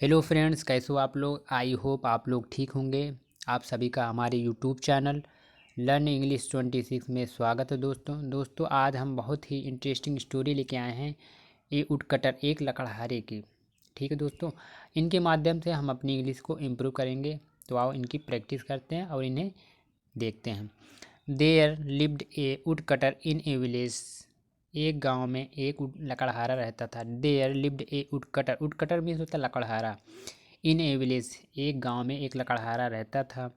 Hello friends, कैसे हो आप लोग। आई होप आप लोग ठीक होंगे। आप सभी का हमारे यूट्यूब चैनल लर्न इंग्लिश 26 में स्वागत है। दोस्तों आज हम बहुत ही इंटरेस्टिंग स्टोरी लेके आए हैं, ये वुडकटर एक लकड़हारे की। ठीक है दोस्तों, इनके माध्यम से हम अपनी इंग्लिश को इम्प्रूव करेंगे। तो आओ इनकी प्रैक्टिस करते हैं और इन्हें देखते हैं। There lived a woodcutter in a village. एक गांव में एक लकड़हारा रहता था। There lived a woodcutter, woodcutter means होता है लकड़हारा। इन ए विलेज, एक गांव में एक लकड़हारा रहता था।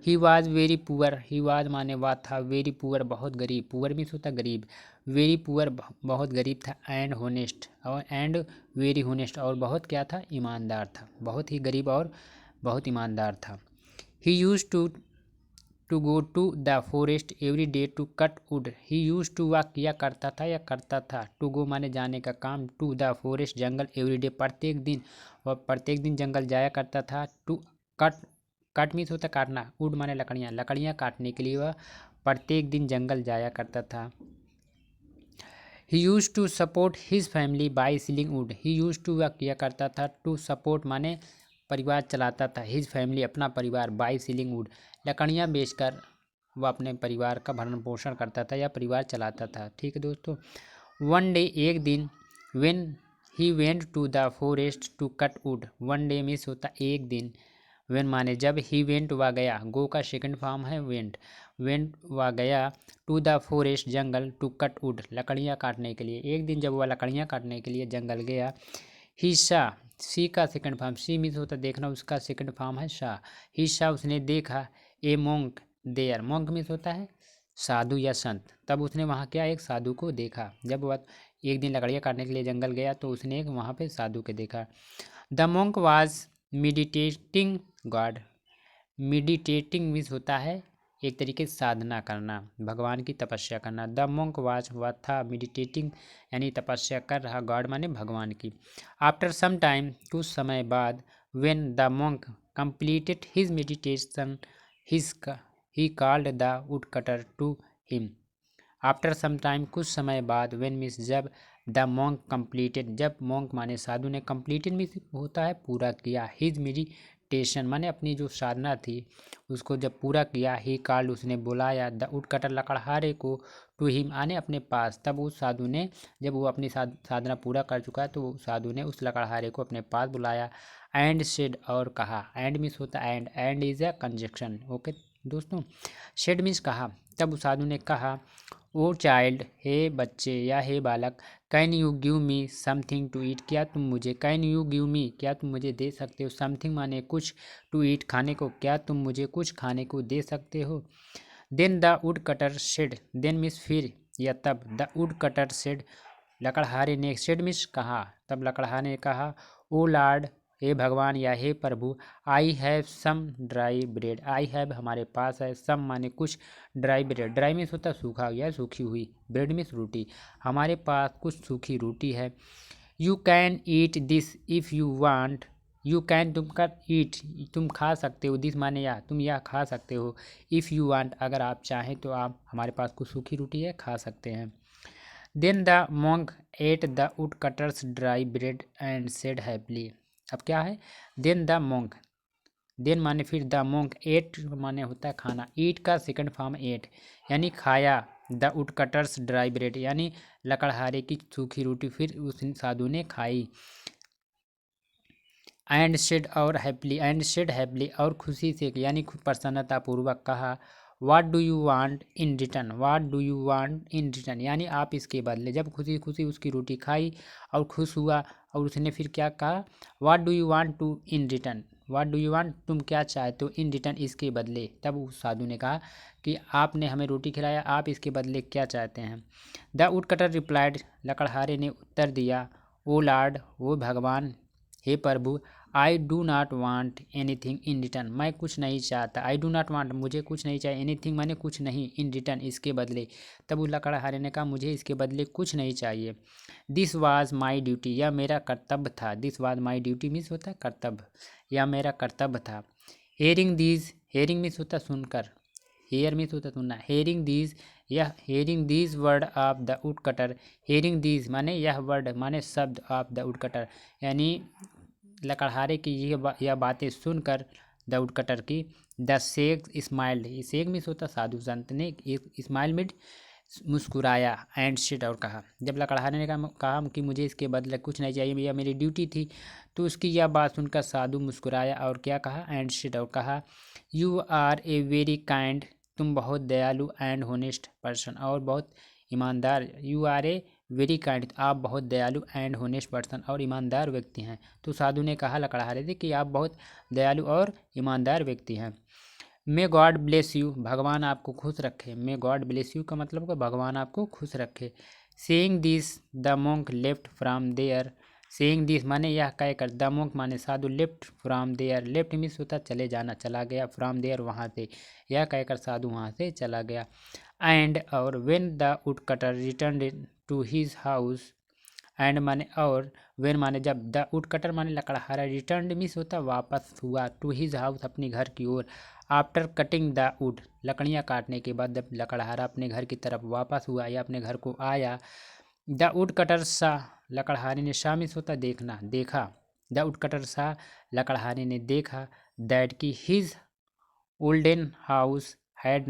He was very poor, he was माने वाह था, वेरी पुअर बहुत गरीब, पुअर मीन्स होता गरीब, वेरी पुअर बहुत गरीब था, एंड होनेस्ट और एंड वेरी होनेस्ट और बहुत क्या था, ईमानदार था, बहुत ही गरीब और बहुत ईमानदार था। He used to go to the forest every day to cut wood. He used to वह किया करता था या करता था, टू गो माने जाने का काम, टू द फॉरेस्ट जंगल, एवरी डे प्रत्येक दिन, वह प्रत्येक दिन जंगल जाया करता था। टू कट, कट मीन्स होता काटना, वुड माने लकड़ियाँ, लकड़ियाँ काटने के लिए वह प्रत्येक दिन जंगल जाया करता था। He used to support his family by selling wood. He used to वह किया करता था, टू सपोर्ट माने परिवार चलाता था, हिज फैमिली अपना परिवार, बाई सेलिंग वुड लकड़ियाँ बेचकर वह अपने परिवार का भरण पोषण करता था या परिवार चलाता था। ठीक है दोस्तों। वन डे एक दिन, when he went to the forest to cut wood. One day means होता एक दिन, वेन माने जब, ही वेंट वह गया, गो का सेकंड फॉर्म है वेंट, वेंट वह गया, टू द फॉरेस्ट जंगल, टू कट वुड लकड़ियाँ काटने के लिए। एक दिन जब वह लकड़ियाँ काटने के लिए जंगल गया। ही सा, सी का सेकंड फॉर्म, सी मीन्स होता देखना, उसका सेकंड फॉर्म है सा। ही सा उसने देखा, ए मोंक देयर, मोंक मीन्स होता है साधु या संत, तब उसने वहाँ क्या एक साधु को देखा। जब वह एक दिन लकड़ियाँ काटने के लिए जंगल गया तो उसने एक वहाँ पे साधु के देखा। The monk was meditating God. Meditating means होता है एक तरीके से साधना करना, भगवान की तपस्या करना। द मोंक वाज वह था, मेडिटेटिंग यानी तपस्या कर रहा, गॉड माने भगवान की। आफ्टर सम टाइम कुछ समय बाद, when the monk completed his meditation, his he called the wood cutter to him. After some time कुछ समय बाद, व्हेन मीन्स जब, द मोंक कंप्लीटेड जब, मोंक माने साधु ने, कंप्लीटेड मीन्स होता है पूरा किया, हिज मेडिटेशन माने अपनी जो साधना थी उसको जब पूरा किया, ही कॉल्ड उसने बुलाया, द वुड कटर लकड़हारे को, टू हिम आने अपने पास। तब उस साधु ने, जब वो अपनी साधना पूरा कर चुका है तो साधु ने उस लकड़हारे को अपने पास बुलाया। एंड सेड और कहा, एंड मीन्स होता है and is a conjunction. Okay दोस्तों, सेड मीन्स कहा। तब उस साधु ने कहा, ओ चाइल्ड, हे बच्चे या हे बालक, can you give me something to eat, क्या तुम मुझे, कैन यू गिव मी क्या तुम मुझे दे सकते हो, समथिंग माने कुछ, टू ईट खाने को, क्या तुम मुझे कुछ खाने को दे सकते हो। Then the wood cutter said, then means फिर या तब, द वुड कटर सेड लकड़हारे ने, सेड मीन्स कहा, तब लकड़हारे ने कहा, ओ लॉर्ड हे भगवान या हे प्रभु, I have some dry bread, I have हमारे पास है, सम माने कुछ, ड्राई ब्रेड, ड्राई मीन्स होता सूखा या सूखी हुई, ब्रेड मीन्स रोटी, हमारे पास कुछ सूखी रोटी है। You can eat this if you want, you can तुम कर, ईट तुम खा सकते हो, दिस माने यह, तुम यह खा सकते हो, इफ़ यू वांट अगर आप चाहें तो आप, हमारे पास कुछ सूखी रोटी है खा सकते हैं। Then the monk ate the wood cutter's dry bread and said happily. अब क्या है, देन द monk, देन माने फिर, द monk एट माने होता है खाना, ईट का सेकंड फॉर्म एट यानी खाया, the wood cutter's dry bread यानी लकड़हारे की सूखी रोटी फिर उस साधु ने खाई। एंड सेड और हैप्पीली, एंड सेड हैप्पीली और खुशी से यानी प्रसन्नतापूर्वक कहा, what do you want in return, what do you want in return यानी आप इसके बदले, जब खुशी खुशी उसकी रोटी खाई और खुश हुआ और उसने फिर क्या कहा, what do you want to in return, what do you want तुम क्या चाहते हो, इन रिटर्न इसके बदले। तब उस साधु ने कहा कि आपने हमें रोटी खिलाया, आप इसके बदले क्या चाहते हैं। द वुड कटर रिप्लाइड, लकड़हारे ने उत्तर दिया, ओ लॉर्ड वो भगवान, हे प्रभु, I do not want anything in return, मैं कुछ नहीं चाहता, आई डू नॉट वांट मुझे कुछ नहीं चाहिए, एनीथिंग माने कुछ नहीं, इन रिटर्न इसके बदले। तब उस लकड़हारे ने कहा, मुझे इसके बदले कुछ नहीं चाहिए। दिस वाज माई ड्यूटी, यह मेरा कर्तव्य था, this was my duty means होता है कर्तव्य, यह मेरा कर्तव्य था। हेयरिंग दीज, हेयरिंग मीन्स होता सुनकर, हेयर मीन्स होता सुनना, हेयरिंग दीज, यह hearing these word of the wood cutter, hearing these माने यह वर्ड माने शब्द ऑफ द वुड कटर यानी लकड़हारे की यह बातें सुनकर द वुडकटर की द सेग स्माइल्ड, सेग मीन्स होता साधु संत ने स्माइल मिड मुस्कुराया एंड सेड और कहा, जब लकड़हारे ने कहा कि मुझे इसके बदले कुछ नहीं चाहिए, यह मेरी ड्यूटी थी, तो उसकी यह बात सुनकर साधु मुस्कुराया और क्या कहा, एंड सेड और कहा, you are a very kind, तुम बहुत दयालु एंड होनेस्ट पर्सन और बहुत ईमानदार, you are a very kind, आप बहुत दयालु एंड होनेस्ट पर्सन और ईमानदार व्यक्ति हैं। तो साधु ने कहा लकड़हारे से कि आप बहुत दयालु और ईमानदार व्यक्ति हैं। मे गॉड ब्लेस यू, भगवान आपको खुश रखे। मे गॉड ब्लेस यू का मतलब है भगवान आपको खुश रखे। Saying this the monk left from there, saying this माने यह कहकर, द मोंक माने साधु, left from there, left means होता चले जाना, चला गया, फ्रॉम देयर वहाँ से, यह कहकर साधु वहाँ से चला गया। एंड और when the woodcutter return to his house, and माने और, वेन माने जब, द वुडकटर माने लकड़हारा, रिटर्न मीन्स होता वापस हुआ, टू हिज हाउस अपने घर की ओर, आफ्टर कटिंग द वुड लकड़ियाँ काटने के बाद जब लकड़हारा अपने घर की तरफ वापस हुआ या अपने घर को आया, द वुडकटर सा, लकड़हारे ने, सा मीन्स होता देखना, देखा, द वुडकटर सा लकड़हारे ने देखा, दैट की his olden house had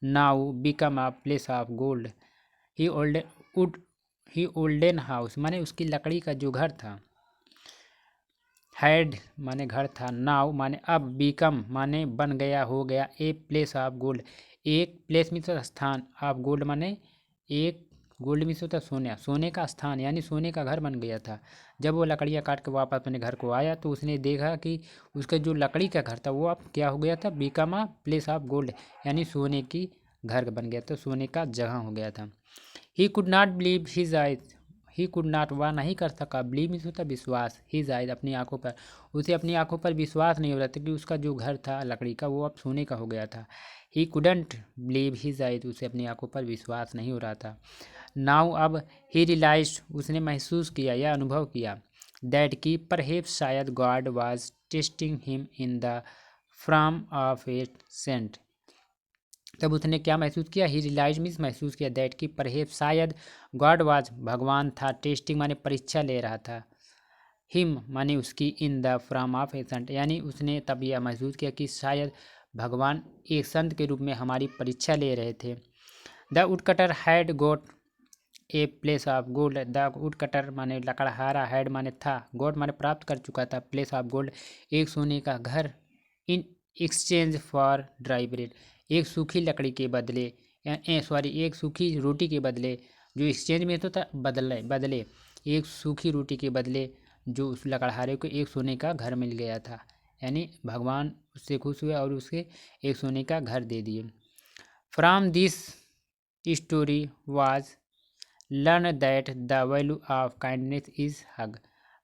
now become a place of gold, he olden house माने उसकी लकड़ी का जो घर था, हैड माने घर था, नाउ माने अब, बिकम माने बन गया, हो गया, ए प्लेस ऑफ गोल्ड, एक प्लेस मीन्स स्थान, ऑफ गोल्ड माने एक, गोल्ड मीन्स होता सोना, सोने का स्थान यानी सोने का घर बन गया था। जब वो लकड़ियाँ काट के वापस अपने घर को आया तो उसने देखा कि उसका जो लकड़ी का घर था वो अब क्या हो गया था, become a place of gold यानी सोने की घर बन गया था, सोने का जगह हो गया था। He could not believe his eyes, he could not वह नहीं कर सका, बिलीव मीन्स होता विश्वास, हिज आइज अपनी आंखों पर, उसे अपनी आंखों पर विश्वास नहीं हो रहा था कि उसका जो घर था लकड़ी का वो अब सोने का हो गया था। He couldn't believe his eyes, उसे अपनी आंखों पर विश्वास नहीं हो रहा था। नाउ अब, ही रियलाइज्ड उसने महसूस किया या अनुभव किया, दैट की परहैप्स शायद God was testing him in the from of a saint, तब उसने क्या महसूस किया, ही रियलाइज मीन्स महसूस किया, दैट की परहैप्स शायद, गॉड वाज भगवान था, टेस्टिंग माने परीक्षा ले रहा था, हिम माने उसकी, in the from of a saint यानी उसने तब यह महसूस किया कि शायद भगवान एक संत के रूप में हमारी परीक्षा ले रहे थे। The woodcutter had got a place of gold, the woodcutter माने लकड़हारा, हैड माने था, गोट माने प्राप्त कर चुका था, प्लेस ऑफ गोल्ड एक सोने का घर, in exchange for dry bread एक सूखी लकड़ी के बदले, एक सूखी रोटी के बदले, जो एक्सचेंज में तो था बदले, एक सूखी रोटी के बदले जो उस लकड़हारे को एक सोने का घर मिल गया था, यानी भगवान उससे खुश हुए और उसके एक सोने का घर दे दिए। From this story was learn that the value of kindness is huge,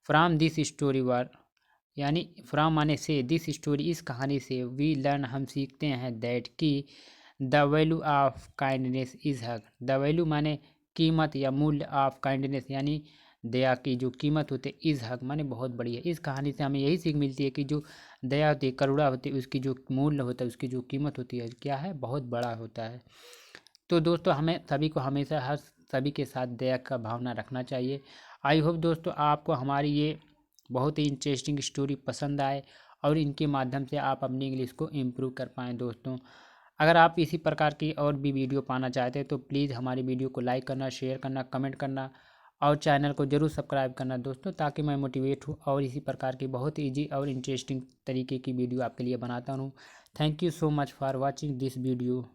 from this story were यानी फ्रॉम माने से, दिस स्टोरी इस कहानी से, वी लर्न हम सीखते हैं, दैट की the value of kindness is hug, the value माने कीमत या मूल्य, ऑफ काइंडनेस यानी दया की जो कीमत होती है, इज हक माने बहुत बड़ी है। इस कहानी से हमें यही सीख मिलती है कि जो दया होती है, करुणा होती है, उसकी जो मूल्य होता है, उसकी जो कीमत होती है क्या है, बहुत बड़ा होता है। तो दोस्तों हमें सभी को हमेशा हर सभी के साथ दया का भावना रखना चाहिए। आई होप दोस्तों आपको हमारी ये बहुत ही इंटरेस्टिंग स्टोरी पसंद आए और इनके माध्यम से आप अपनी इंग्लिश को इम्प्रूव कर पाएँ। दोस्तों अगर आप इसी प्रकार की और भी वीडियो पाना चाहते हैं तो प्लीज़ हमारी वीडियो को लाइक करना, शेयर करना, कमेंट करना और चैनल को ज़रूर सब्सक्राइब करना दोस्तों, ताकि मैं मोटिवेट हूँ और इसी प्रकार की बहुत ईजी और इंटरेस्टिंग तरीके की वीडियो आपके लिए बनाता हूँ। Thank you so much for watching this video.